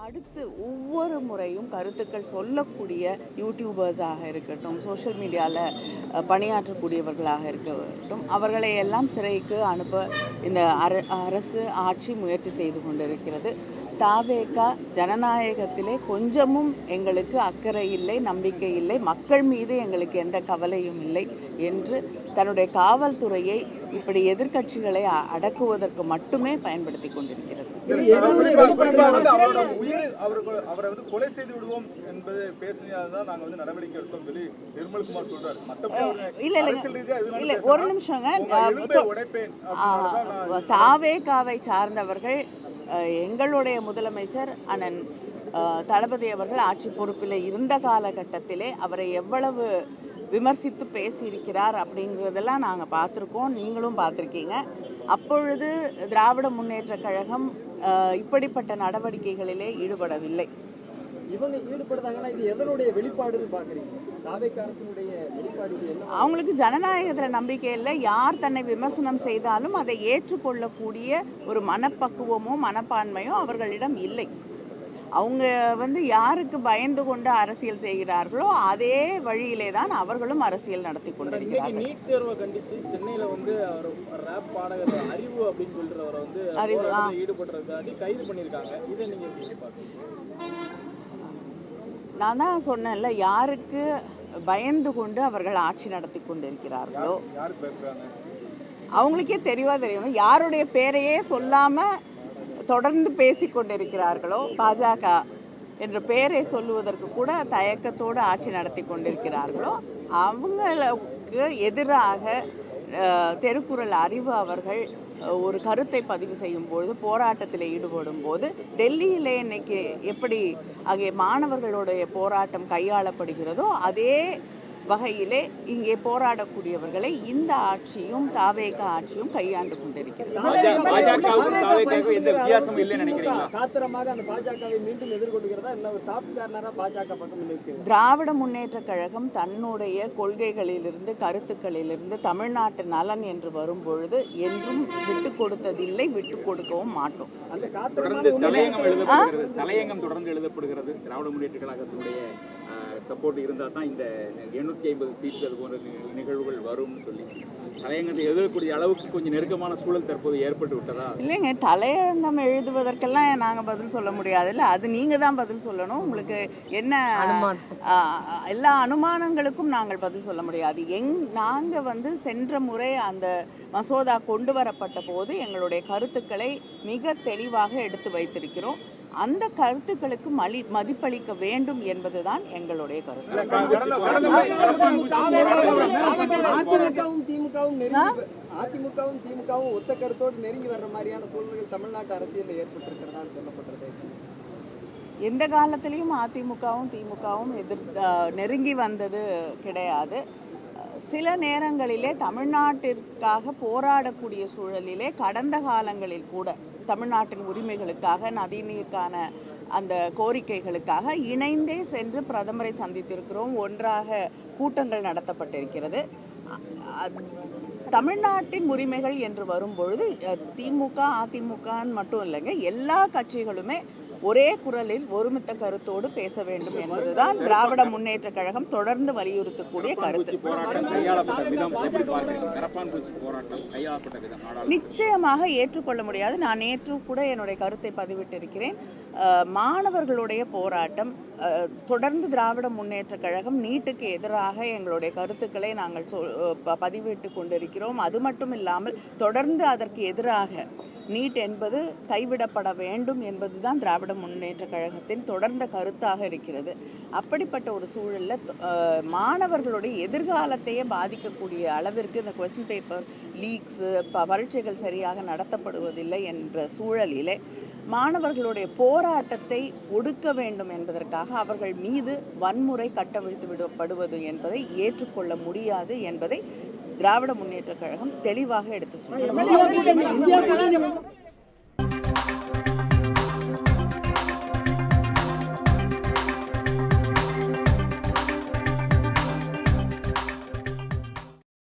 அடுத்து ஒவ்வொரு முறையும் கருத்துக்கள் சொல்லக்கூடிய யூடியூபர்ஸாக இருக்கட்டும், சோஷியல் மீடியாவில் பணியாற்றக்கூடியவர்களாக இருக்கட்டும், அவர்களை எல்லாம் சிறைக்கு அனுப்ப இந்த அரசு ஆட்சி முயற்சி செய்து கொண்டிருக்கிறது. தாவேகா ஜனநாயகத்திலே கொஞ்சமும் எங்களுக்கு அக்கறை இல்லை, நம்பிக்கை இல்லை, மக்கள் மீது எங்களுக்கு எந்த கவலையும் இல்லை என்று தன்னுடைய காவல்துறையை இப்படி எதிர்க்கட்சிகளை அடக்குவதற்கு மட்டுமே பயன்படுத்தி கொண்டிருக்கிறது. கொலை செய்து விடுவோம் என்பது பேசினதான் நாங்கள் நடவடிக்கை எடுத்தோம் சொல்லி நிர்மல்குமார் சொல்றாரு. இல்ல ஒரு நிமிஷங்க, தாவேகாவை சார்ந்தவர்கள் எங்களுடைய முதலமைச்சர் அண்ணன் தளபதி அவர்கள் ஆட்சி பொறுப்பில் இருந்த காலகட்டத்திலே அவரை எவ்வளவு விமர்சித்து பேசியிருக்கிறார் அப்படிங்கிறதெல்லாம் நாங்கள் பார்த்துருக்கோம், நீங்களும் பார்த்துருக்கீங்க. அப்பொழுது திராவிட முன்னேற்ற கழகம் இப்படிப்பட்ட நடவடிக்கைகளிலே ஈடுபடவில்லை. இவங்க ஈடுபடுறாங்கன்னா இது எதனுடைய வெளிப்பாடுன்னு பார்க்குறீங்க? அவங்களுக்கு ஜனநாயகத்தில் நம்பிக்கை இல்லை. யார் தன்னை விமர்சனம் செய்தாலும் அதை ஏற்றுக்கொள்ளக்கூடிய ஒரு மனப்பக்குவமோ மனப்பான்மையோ அவர்களிடம் இல்லை. அவங்க யாருக்கு பயந்து கொண்டு அரசியல் செய்கிறார்களோ அதே வழியிலே தான் அவர்களும் அரசியல் நடத்தி கொண்டிருக்கிறார்கள். நீட் தேர்வை கண்டிச்சு சென்னையில ரேப் பாடகர் அறிவு அப்படின்னு சொல்றவரை ஈடுபடுறதுக்காண்டி கைது பண்ணியிருக்காங்க. இதை நீங்க எப்படி பார்க்குறீங்க? நான் தான் சொன்னேன்ல, யாருக்கு பயந்து கொண்டு அவர்கள் ஆட்சி நடத்தி கொண்டிருக்கிறார்களோ அவங்களுக்கே தெரியும். யாருடைய பேரையே சொல்லாம தொடர்ந்து பேசி கொண்டிருக்கிறார்களோ, பாஜக என்ற பெயரை சொல்லுவதற்கு கூட தயக்கத்தோடு ஆட்சி நடத்தி கொண்டிருக்கிறார்களோ அவங்களுக்கு எதிராக தெருக்குறள் அறிவு அவர்கள் ஒரு கருத்தை பதிவு செய்யும் பொழுது, போராட்டத்தில் ஈடுபடும் போது, டெல்லியிலே இன்னைக்கு எப்படி அங்கே மாணவர்களுடைய போராட்டம் கையாளப்படுகிறதோ அதே வகையிலே இங்கே போராடக்கூடியவர்களை இந்த ஆட்சியும் தாவேகா ஆட்சியும் கையாண்டு கொண்டிருக்கிறது. திராவிட முன்னேற்ற கழகம் தன்னுடைய கொள்கைகளிலிருந்து கருத்துக்களிலிருந்து தமிழ்நாட்டு நலன் என்று வரும் பொழுது என்றும் விட்டு கொடுத்ததில்லை, விட்டு கொடுக்கவும் மாட்டோம். தலையங்கம் தொடர்ந்து எழுதப்படுகிறது. திராவிட முன்னேற்ற கழகத்தினுடைய சப்போர்ட் இருந்தால் தான் இந்த 850 சீட்டு அது போன்ற நிகழ்வுகள் வரும்னு சொல்லி தலையங்கத்தை எழுதக்கூடிய அளவுக்கு கொஞ்சம் நெருக்கமான சூழல் தற்போது ஏற்பட்டு விட்டதா? இல்லைங்க, தலையங்கம் எழுதுவதற்கெல்லாம் நாங்கள் பதில் சொல்ல முடியாது. இல்லை, அது நீங்கள் தான் பதில் சொல்லணும். உங்களுக்கு என்ன எல்லா அனுமானங்களுக்கும் நாங்கள் பதில் சொல்ல முடியாது. நாங்கள் சென்ற முறை அந்த மசோதா கொண்டு வரப்பட்ட போது எங்களுடைய கருத்துக்களை மிக தெளிவாக எடுத்து வைத்திருக்கிறோம். அந்த கருத்துக்களுக்கு மதிப்பளிக்க வேண்டும் என்பதுதான் எங்களுடைய கருத்து. அதிமுகவும் திமுகவும் ஒத்த கருத்தோடு நெருங்கி வர்ற மாதிரியான சூழ்நிலை தமிழ்நாட்டு அரசியலில் ஏற்பட்டிருக்கிறதா சொல்லப்பட்டது. எந்த காலத்திலையும் அதிமுகவும் திமுகவும் நெருங்கி வந்தது கிடையாது. சில நேரங்களிலே தமிழ்நாட்டிற்காக போராடக்கூடிய சூழலிலே கடந்த காலங்களில் கூட தமிழ்நாட்டின் உரிமைகளுக்காக, நதிநீருக்கான அந்த கோரிக்கைகளுக்காக இணைந்தே சென்று பிரதமரை சந்தித்திருக்கிறோம். ஒன்றாக கூட்டங்கள் நடத்தப்பட்டிருக்கிறது. தமிழ்நாட்டின் உரிமைகள் என்று வரும்பொழுது திமுக அதிமுகன்னு மட்டும் இல்லைங்க, எல்லா கட்சிகளுமே ஒரே குரலில் ஒருமித்த கருத்தோடு பேச வேண்டும் என்பதுதான் திராவிட முன்னேற்ற கழகம் தொடர்ந்து வலியுறுத்தக்கூடிய கருத்து. நிச்சயமாக ஏற்றுக்கொள்ள முடியாது. நான் நேற்று கூட என்னுடைய கருத்தை பதிவிட்டிருக்கிறேன். மாணவர்களுடைய போராட்டம் தொடர்ந்து திராவிட முன்னேற்ற கழகம் நீட்டுக்கு எதிராக எங்களுடைய கருத்துக்களை நாங்கள் பதிவிட்டு கொண்டிருக்கிறோம். அது மட்டும் இல்லாமல் தொடர்ந்து அதற்கு எதிராக நீட் என்பது கைவிடப்பட வேண்டும் என்பதுதான் திராவிட முன்னேற்ற கழகத்தின் தொடர்ந்த கருத்தாக இருக்கிறது. அப்படிப்பட்ட ஒரு சூழலில் மாணவர்களுடைய எதிர்காலத்தையே பாதிக்கக்கூடிய அளவிற்கு இந்த கொஸ்டின் பேப்பர் லீக்ஸு, பரீட்சைகள் சரியாக நடத்தப்படுவதில்லை என்ற சூழலிலே மாணவர்களுடைய போராட்டத்தை ஒடுக்க வேண்டும் என்பதற்காக அவர்கள் மீது வன்முறை கட்டவிழ்த்து விடப்படுவது என்பதை ஏற்றுக்கொள்ள முடியாது என்பதை திராவிட முன்னேற்ற கழகம் தெளிவாக எடுத்து சொல்லுங்கள்.